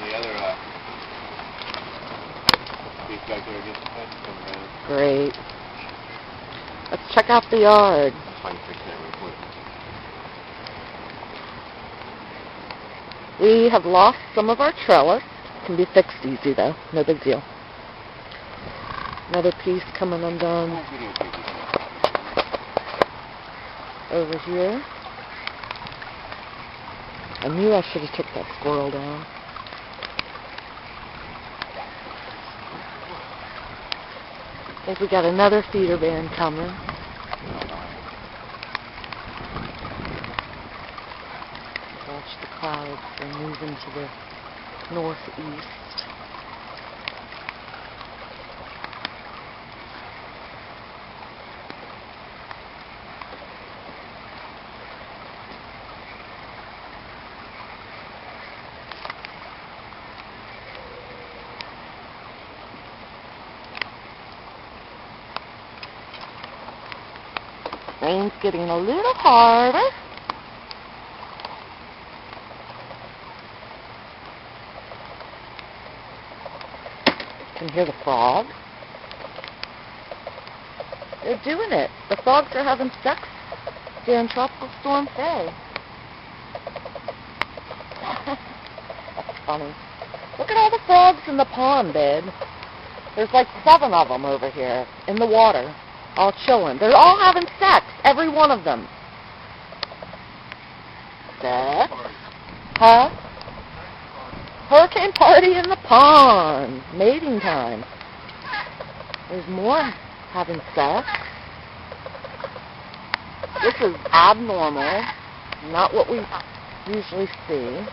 the other piece back there against the fence coming down. Great. Let's check out the yard. If I can fix that real quick. We have lost some of our trellis. Can be fixed easy though, no big deal. Another piece coming undone over here. I knew I should have took that squirrel down. I think we got another feeder band coming. Watch the clouds, they're moving to the northeast. Rain's getting a little harder. You can hear the frogs. They're doing it. The frogs are having sex during Tropical Storm Faye. That's funny. Look at all the frogs in the pond, babe. There's like 7 of them over here in the water, all chilling. They're all having sex, every one of them. Sex? Huh? Hurricane party in the pond. Mating time. There's more having sex. This is abnormal. Not what we usually see.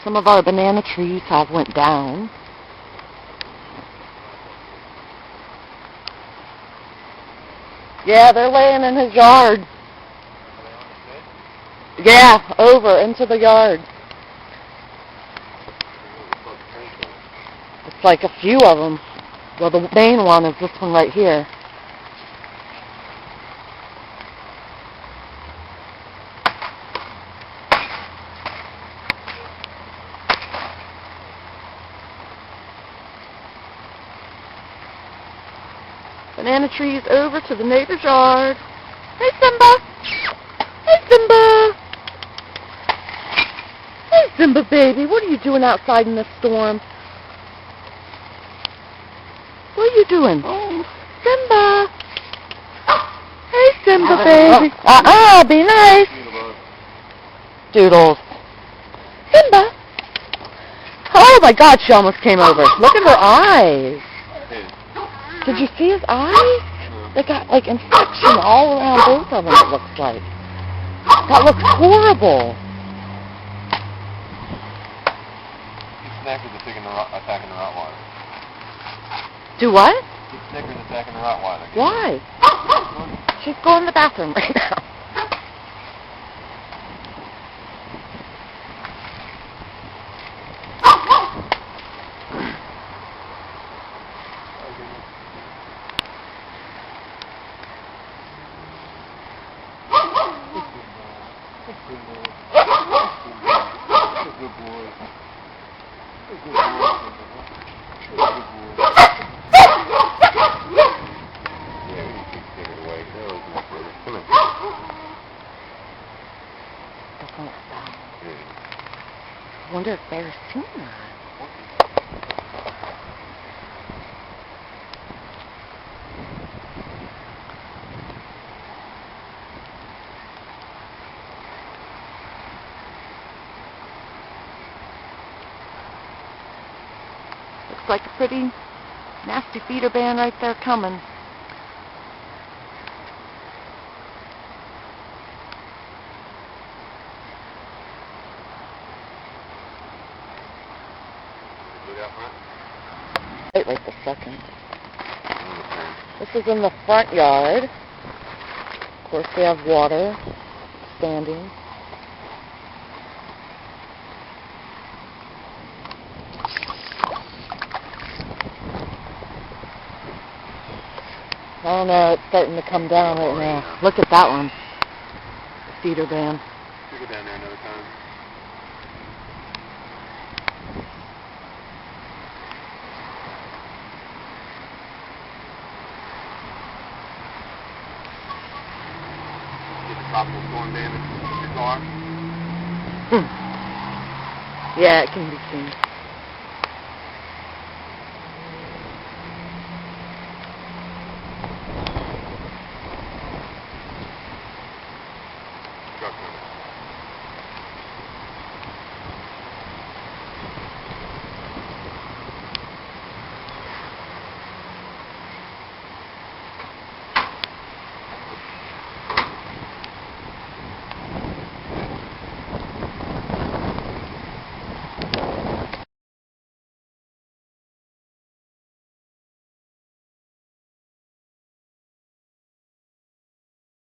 Some of our banana trees have went down. Yeah, they're laying in his yard. Yeah, over into the yard. It's like a few of them. Well, the main one is this one right here. Banana trees over to the neighbor's yard. Hey, Simba! Hey, Simba! Hey, Simba, baby. What are you doing outside in this storm? What are you doing? Simba! Hey, Simba, baby. Be nice. Doodles. Simba! Oh, my God, she almost came over. Look at her eyes. Did you see his eyes? They got, like, infection all around both of them, it looks like. That looks horrible. Keep Snickers attacking the Rottweiler. Do what? Keep Snickers attacking the Rottweiler. Why? She's going to the bathroom right now. I wonder if they're seeing that. Looks like a pretty nasty feeder band right there coming. Right this second. This is in the front yard. Of course, we have water standing. I don't know, it's starting to come down right now. Look at that one. Cedar band. We'll go down there another time. Get the tropical storm damage to your car. Yeah, it can be seen.